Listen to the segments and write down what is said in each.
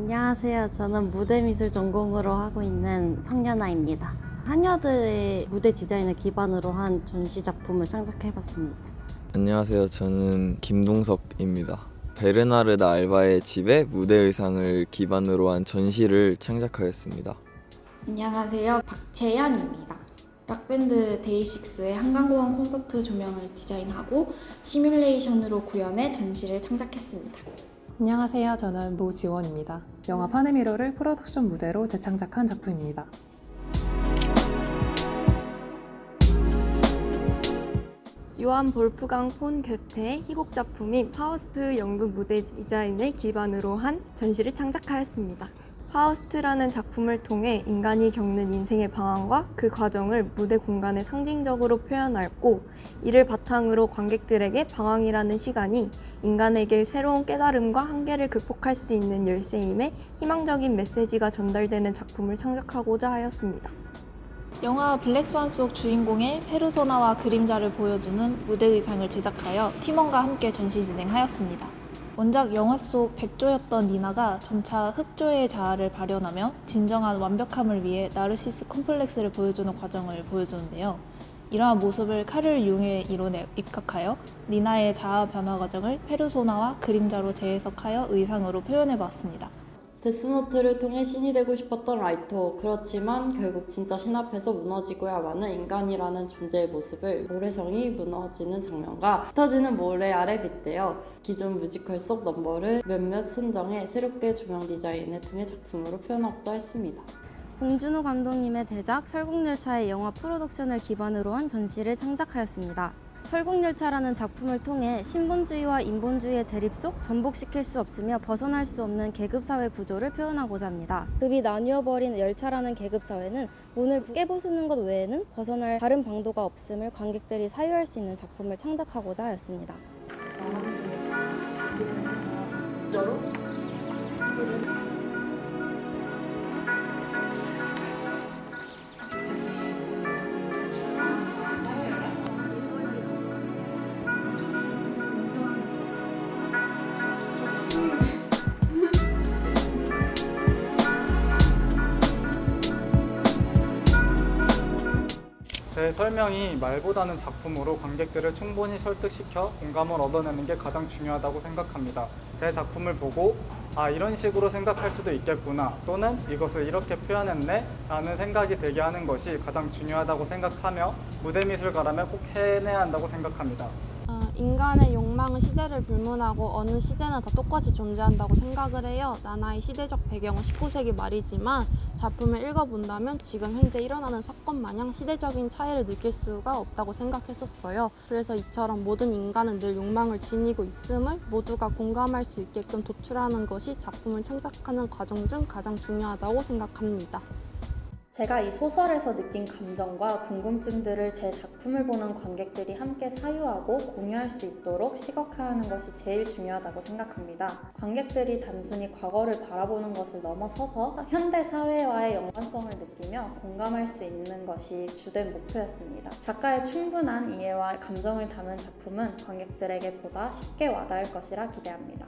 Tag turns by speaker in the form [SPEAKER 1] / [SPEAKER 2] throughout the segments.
[SPEAKER 1] 안녕하세요. 저는 무대미술 전공으로 하고 있는 성연아입니다. 하녀들의 무대 디자인을 기반으로 한 전시 작품을 창작해봤습니다.
[SPEAKER 2] 안녕하세요. 저는 김동석입니다. 베르나르드 알바의 집에 무대 의상을 기반으로 한 전시를 창작하였습니다.
[SPEAKER 3] 안녕하세요. 박채연입니다. 락밴드 데이식스의 한강공원 콘서트 조명을 디자인하고 시뮬레이션으로 구현해 전시를 창작했습니다.
[SPEAKER 4] 안녕하세요. 저는 모지원입니다. 영화 파네미러를 프로덕션 무대로 재창작한 작품입니다.
[SPEAKER 5] 요한 볼프강 폰 게테의 희곡 작품인 파우스트 연극 무대 디자인을 기반으로 한 전시를 창작하였습니다. 파우스트라는 작품을 통해 인간이 겪는 인생의 방황과 그 과정을 무대 공간에 상징적으로 표현하였고, 이를 바탕으로 관객들에게 방황이라는 시간이 인간에게 새로운 깨달음과 한계를 극복할 수 있는 열쇠임에 희망적인 메시지가 전달되는 작품을 창작하고자 하였습니다.
[SPEAKER 6] 영화 블랙스완 속 주인공의 페르소나와 그림자를 보여주는 무대 의상을 제작하여 팀원과 함께 전시 진행하였습니다. 원작 영화 속 백조였던 니나가 점차 흑조의 자아를 발현하며 진정한 완벽함을 위해 나르시스 콤플렉스를 보여주는 과정을 보여주는데요. 이러한 모습을 카를 융의 이론에 입각하여 니나의 자아 변화 과정을 페르소나와 그림자로 재해석하여 의상으로 표현해봤습니다.
[SPEAKER 1] 데스노트를 통해 신이 되고 싶었던 라이토. 그렇지만 결국 진짜 신 앞에서 무너지고야 마는 인간이라는 존재의 모습을 모래성이 무너지는 장면과 흩어지는 모래 아래 빗대어 기존 뮤지컬 속 넘버를 몇몇 선정해 새롭게 조명 디자인을 통해 작품으로 표현하고자 했습니다.
[SPEAKER 7] 봉준호 감독님의 대작 설국열차의 영화 프로덕션을 기반으로 한 전시를 창작하였습니다. 설국열차라는 작품을 통해 신본주의와 인본주의의 대립 속 전복시킬 수 없으며 벗어날 수 없는 계급사회 구조를 표현하고자 합니다. 급이 나뉘어버린 열차라는 계급사회는 문을 깨부수는 것 외에는 벗어날 다른 방도가 없음을 관객들이 사유할 수 있는 작품을 창작하고자 하였습니다.
[SPEAKER 8] 제 설명이 말보다는 작품으로 관객들을 충분히 설득시켜 공감을 얻어내는 게 가장 중요하다고 생각합니다. 제 작품을 보고 이런 식으로 생각할 수도 있겠구나, 또는 이것을 이렇게 표현했네 라는 생각이 들게 하는 것이 가장 중요하다고 생각하며 무대미술가라면 꼭 해내야 한다고 생각합니다.
[SPEAKER 9] 인간의 욕망은 시대를 불문하고 어느 시대나 다 똑같이 존재한다고 생각을 해요. 나나의 시대적 배경은 19세기 말이지만 작품을 읽어본다면 지금 현재 일어나는 사건 마냥 시대적인 차이를 느낄 수가 없다고 생각했었어요. 그래서 이처럼 모든 인간은 늘 욕망을 지니고 있음을 모두가 공감할 수 있게끔 도출하는 것이 작품을 창작하는 과정 중 가장 중요하다고 생각합니다.
[SPEAKER 10] 제가 이 소설에서 느낀 감정과 궁금증들을 제 작품을 보는 관객들이 함께 사유하고 공유할 수 있도록 시각화하는 것이 제일 중요하다고 생각합니다. 관객들이 단순히 과거를 바라보는 것을 넘어서서 현대 사회와의 연관성을 느끼며 공감할 수 있는 것이 주된 목표였습니다. 작가의 충분한 이해와 감정을 담은 작품은 관객들에게 보다 쉽게 와닿을 것이라 기대합니다.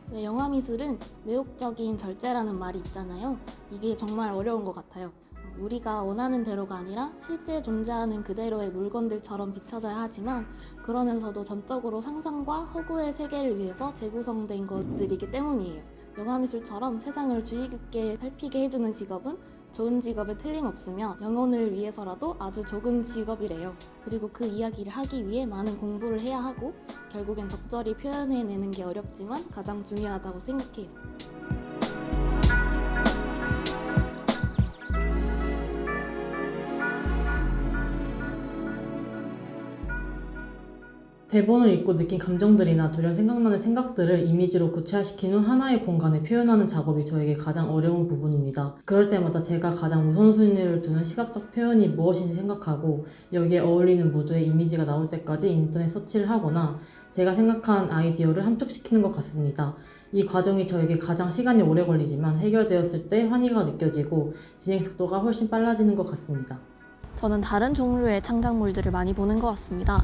[SPEAKER 6] 네, 영화 미술은 매혹적인 절제라는 말이 있잖아요. 이게 정말 어려운 것 같아요. 우리가 원하는 대로가 아니라 실제 존재하는 그대로의 물건들처럼 비춰져야 하지만, 그러면서도 전적으로 상상과 허구의 세계를 위해서 재구성된 것들이기 때문이에요. 영화미술처럼 세상을 주의 깊게 살피게 해주는 직업은 좋은 직업에 틀림없으며 영혼을 위해서라도 아주 좋은 직업이래요. 그리고 그 이야기를 하기 위해 많은 공부를 해야 하고, 결국엔 적절히 표현해내는 게 어렵지만 가장 중요하다고 생각해요.
[SPEAKER 11] 대본을 읽고 느낀 감정들이나 돌연 생각나는 생각들을 이미지로 구체화시킨 후 하나의 공간에 표현하는 작업이 저에게 가장 어려운 부분입니다. 그럴 때마다 제가 가장 우선순위를 두는 시각적 표현이 무엇인지 생각하고, 여기에 어울리는 무드의 이미지가 나올 때까지 인터넷 서치를 하거나 제가 생각한 아이디어를 함축시키는 것 같습니다. 이 과정이 저에게 가장 시간이 오래 걸리지만 해결되었을 때 환희가 느껴지고 진행 속도가 훨씬 빨라지는 것 같습니다.
[SPEAKER 5] 저는 다른 종류의 창작물들을 많이 보는 것 같습니다.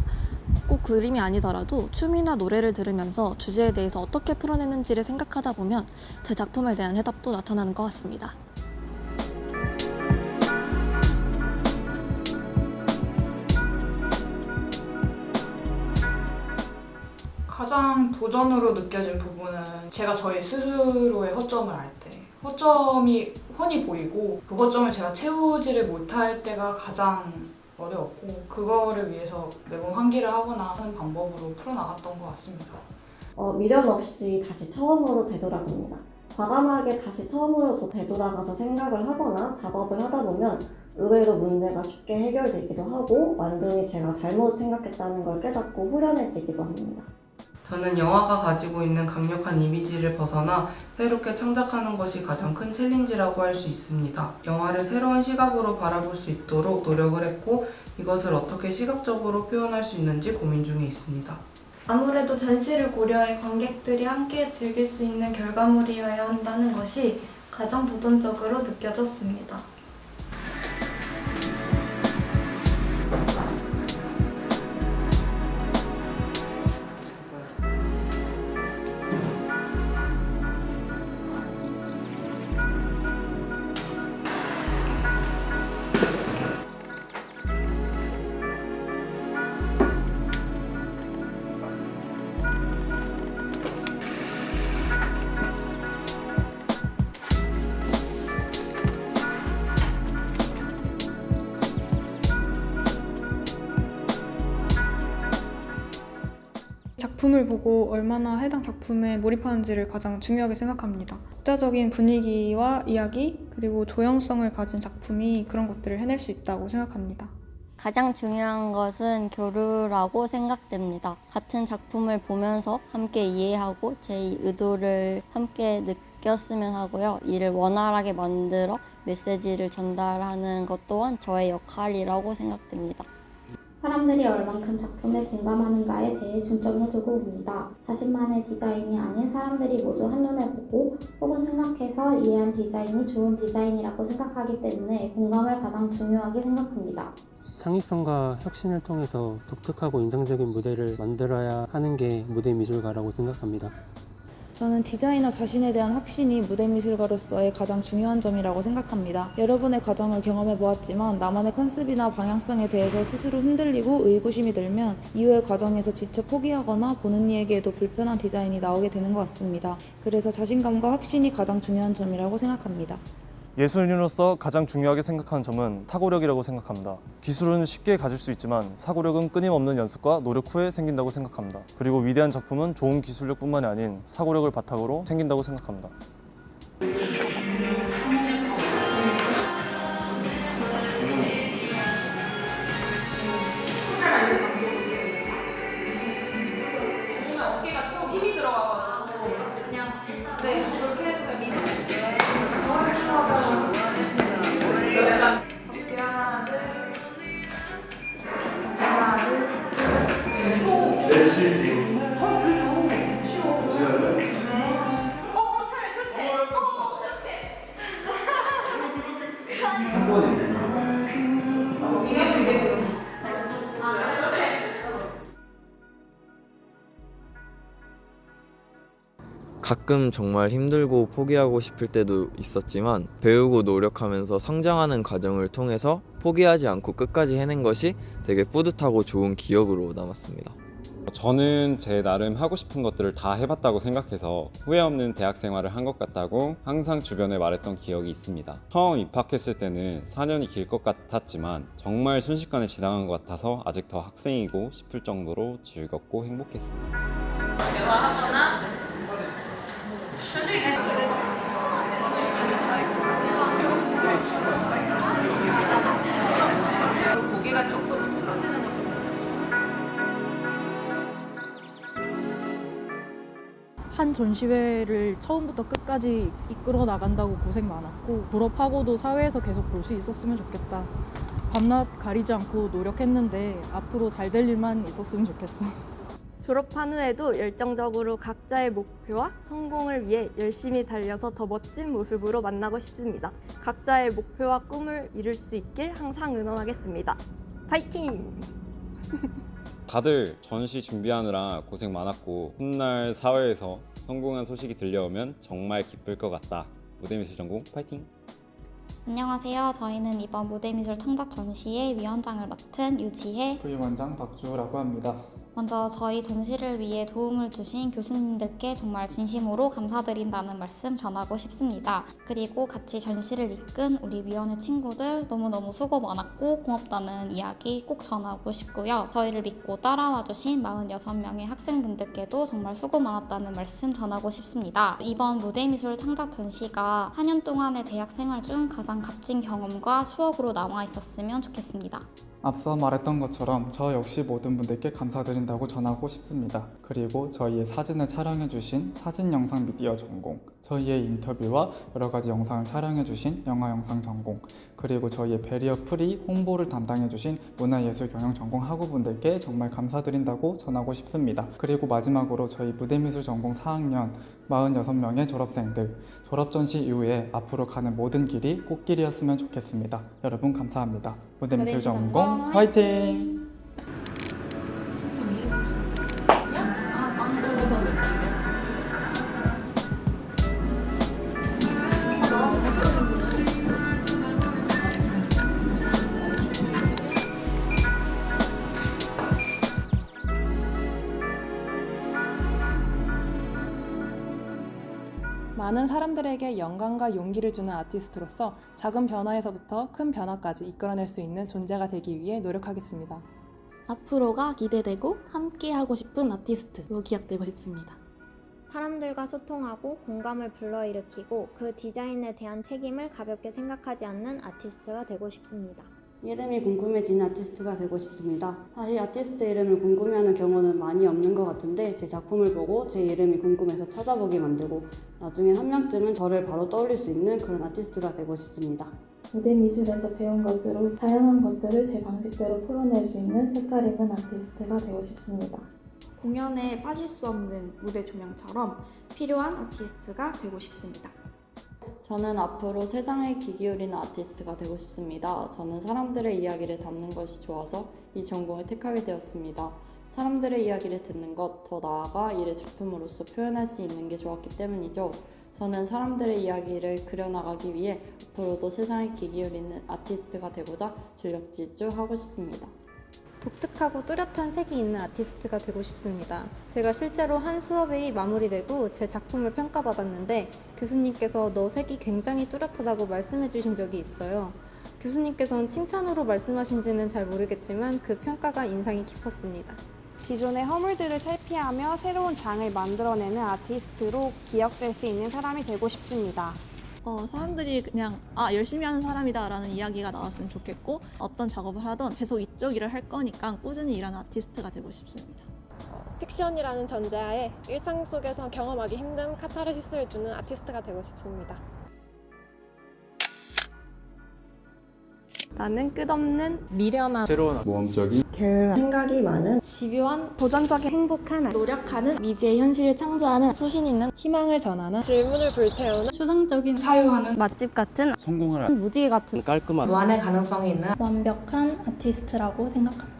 [SPEAKER 5] 꼭 그림이 아니더라도 춤이나 노래를 들으면서 주제에 대해서 어떻게 풀어내는지를 생각하다 보면 제 작품에 대한 해답도 나타나는 것 같습니다.
[SPEAKER 12] 가장 도전으로 느껴진 부분은 제가 저희 스스로의 허점을 알 때, 허점이 훤히 보이고 그 허점을 제가 채우지를 못할 때가 가장 어려웠고, 그거를 위해서 매번 환기를 하거나 하는 방법으로 풀어나갔던 것 같습니다.
[SPEAKER 13] 미련 없이 다시 처음으로 되돌아갑니다. 과감하게 다시 처음으로 더 되돌아가서 생각을 하거나 작업을 하다 보면 의외로 문제가 쉽게 해결되기도 하고 완전히 제가 잘못 생각했다는 걸 깨닫고 후련해지기도 합니다.
[SPEAKER 14] 저는 영화가 가지고 있는 강력한 이미지를 벗어나 새롭게 창작하는 것이 가장 큰 챌린지라고 할 수 있습니다. 영화를 새로운 시각으로 바라볼 수 있도록 노력을 했고, 이것을 어떻게 시각적으로 표현할 수 있는지 고민 중에 있습니다.
[SPEAKER 15] 아무래도 전시를 고려해 관객들이 함께 즐길 수 있는 결과물이어야 한다는 것이 가장 도전적으로 느껴졌습니다.
[SPEAKER 16] 작품을 보고 얼마나 해당 작품에 몰입하는지를 가장 중요하게 생각합니다. 독자적인 분위기와 이야기, 그리고 조형성을 가진 작품이 그런 것들을 해낼 수 있다고 생각합니다.
[SPEAKER 17] 가장 중요한 것은 교류라고 생각됩니다. 같은 작품을 보면서 함께 이해하고 제 의도를 함께 느꼈으면 하고요. 이를 원활하게 만들어 메시지를 전달하는 것 또한 저의 역할이라고 생각됩니다.
[SPEAKER 18] 사람들이 얼만큼 작품에 공감하는가에 대해 중점을 두고 옵니다. 자신만의 디자인이 아닌 사람들이 모두 한눈에 보고 혹은 생각해서 이해한 디자인이 좋은 디자인이라고 생각하기 때문에 공감을 가장 중요하게 생각합니다.
[SPEAKER 19] 창의성과 혁신을 통해서 독특하고 인상적인 무대를 만들어야 하는 게 무대 미술가라고 생각합니다.
[SPEAKER 20] 저는 디자이너 자신에 대한 확신이 무대 미술가로서의 가장 중요한 점이라고 생각합니다. 여러 번의 과정을 경험해 보았지만 나만의 컨셉이나 방향성에 대해서 스스로 흔들리고 의구심이 들면 이후의 과정에서 지쳐 포기하거나 보는 이에게도 불편한 디자인이 나오게 되는 것 같습니다. 그래서 자신감과 확신이 가장 중요한 점이라고 생각합니다.
[SPEAKER 21] 예술인으로서 가장 중요하게 생각하는 점은 사고력이라고 생각합니다. 기술은 쉽게 가질 수 있지만 사고력은 끊임없는 연습과 노력 후에 생긴다고 생각합니다. 그리고 위대한 작품은 좋은 기술력뿐만이 아닌 사고력을 바탕으로 생긴다고 생각합니다.
[SPEAKER 22] 어깨가 좀 힘이 들어가가지고 그냥 그렇게 해서
[SPEAKER 2] 가끔 정말 힘들고 포기하고 싶을 때도 있었지만 배우고 노력하면서 성장하는 과정을 통해서 포기하지 않고 끝까지 해낸 것이 되게 뿌듯하고 좋은 기억으로 남았습니다.
[SPEAKER 23] 저는 제 나름 하고 싶은 것들을 다 해봤다고 생각해서 후회 없는 대학 생활을 한 것 같다고 항상 주변에 말했던 기억이 있습니다. 처음 입학했을 때는 4년이 길 것 같았지만 정말 순식간에 지나간 것 같아서 아직 더 학생이고 싶을 정도로 즐겁고 행복했습니다.
[SPEAKER 22] 대화하거나 고개가 조금씩 쓰러지는 것
[SPEAKER 24] 한 전시회를 처음부터 끝까지 이끌어 나간다고 고생 많았고 졸업하고도 사회에서 계속 볼 수 있었으면 좋겠다. 밤낮 가리지 않고 노력했는데 앞으로 잘 될 일만 있었으면 좋겠어.
[SPEAKER 5] 졸업한 후에도 열정적으로 각자의 목표와 성공을 위해 열심히 달려서 더 멋진 모습으로 만나고 싶습니다. 각자의 목표와 꿈을 이룰 수 있길 항상 응원하겠습니다. 파이팅!
[SPEAKER 23] 다들 전시 준비하느라 고생 많았고 훗날 사회에서 성공한 소식이 들려오면 정말 기쁠 것 같다. 무대미술 전공 파이팅!
[SPEAKER 18] 안녕하세요. 저희는 이번 무대미술 창작 전시의 위원장을 맡은 유지혜,
[SPEAKER 8] 부위원장 박주호라고 합니다.
[SPEAKER 18] 먼저 저희 전시를 위해 도움을 주신 교수님들께 정말 진심으로 감사드린다는 말씀 전하고 싶습니다. 그리고 같이 전시를 이끈 우리 위원회 친구들 너무너무 수고 많았고 고맙다는 이야기 꼭 전하고 싶고요. 저희를 믿고 따라와 주신 46명의 학생분들께도 정말 수고 많았다는 말씀 전하고 싶습니다. 이번 무대미술 창작 전시가 4년 동안의 대학 생활 중 가장 값진 경험과 추억으로 남아 있었으면 좋겠습니다.
[SPEAKER 8] 앞서 말했던 것처럼 저 역시 모든 분들께 감사드린다고 전하고 싶습니다. 그리고 저희의 사진을 촬영해주신 사진영상 미디어 전공, 저희의 인터뷰와 여러가지 영상을 촬영해주신 영화영상 전공, 그리고 저희의 베리어 프리 홍보를 담당해주신 문화예술 경영 전공 학우분들께 정말 감사드린다고 전하고 싶습니다. 그리고 마지막으로 저희 무대미술 전공 4학년 46명의 졸업생들, 졸업전시 이후에 앞으로 가는 모든 길이 꽃길이었으면 좋겠습니다. 여러분 감사합니다. 무대미술 전공 화이팅!
[SPEAKER 1] 많은 사람들에게 영감과 용기를 주는 아티스트로서 작은 변화에서부터 큰 변화까지 이끌어낼 수 있는 존재가 되기 위해 노력하겠습니다.
[SPEAKER 6] 앞으로가 기대되고 함께하고 싶은 아티스트로 기억되고 싶습니다.
[SPEAKER 3] 사람들과 소통하고 공감을 불러일으키고 그 디자인에 대한 책임을 가볍게 생각하지 않는 아티스트가 되고 싶습니다.
[SPEAKER 4] 이름이 궁금해지는 아티스트가 되고 싶습니다. 사실 아티스트 이름을 궁금해하는 경우는 많이 없는 것 같은데 제 작품을 보고 제 이름이 궁금해서 찾아보게 만들고 나중엔 한 명쯤은 저를 바로 떠올릴 수 있는 그런 아티스트가 되고 싶습니다.
[SPEAKER 7] 무대 미술에서 배운 것으로 다양한 것들을 제 방식대로 풀어낼 수 있는 색깔 있는 아티스트가 되고 싶습니다.
[SPEAKER 25] 공연에 빠질 수 없는 무대 조명처럼 필요한 아티스트가 되고 싶습니다.
[SPEAKER 4] 저는 앞으로 세상에 귀 기울이는 아티스트가 되고 싶습니다. 저는 사람들의 이야기를 담는 것이 좋아서 이 전공을 택하게 되었습니다. 사람들의 이야기를 듣는 것, 더 나아가 이를 작품으로서 표현할 수 있는 게 좋았기 때문이죠. 저는 사람들의 이야기를 그려나가기 위해 앞으로도 세상에 귀 기울이는 아티스트가 되고자 전력 질주하고 싶습니다.
[SPEAKER 26] 독특하고 뚜렷한 색이 있는 아티스트가 되고 싶습니다. 제가 실제로 한 수업이 마무리되고 제 작품을 평가받았는데 교수님께서 너 색이 굉장히 뚜렷하다고 말씀해 주신 적이 있어요. 교수님께서는 칭찬으로 말씀하신지는 잘 모르겠지만 그 평가가 인상이 깊었습니다.
[SPEAKER 9] 기존의 허물들을 탈피하며 새로운 장을 만들어내는 아티스트로 기억될 수 있는 사람이 되고 싶습니다.
[SPEAKER 27] 사람들이 그냥 열심히 하는 사람이다 라는 이야기가 나왔으면 좋겠고 어떤 작업을 하던 계속 이쪽 일을 할 거니까 꾸준히 일하는 아티스트가 되고 싶습니다.
[SPEAKER 28] 픽션이라는 전제하에 일상 속에서 경험하기 힘든 카타르시스를 주는 아티스트가 되고 싶습니다.
[SPEAKER 5] 나는 끝없는
[SPEAKER 29] 미련한
[SPEAKER 8] 새로운
[SPEAKER 23] 모험적인
[SPEAKER 13] 게으른 생각이 많은
[SPEAKER 26] 집요한
[SPEAKER 3] 도전적인
[SPEAKER 26] 행복한
[SPEAKER 6] 노력하는 미지의 현실을 창조하는
[SPEAKER 26] 소신 있는 희망을 전하는
[SPEAKER 28] 질문을 불태우는
[SPEAKER 29] 추상적인
[SPEAKER 12] 사유하는
[SPEAKER 26] 맛집 같은
[SPEAKER 23] 성공을
[SPEAKER 26] 무지개 같은
[SPEAKER 23] 깔끔한
[SPEAKER 15] 무한의 가능성이 있는
[SPEAKER 18] 완벽한 아티스트라고 생각합니다.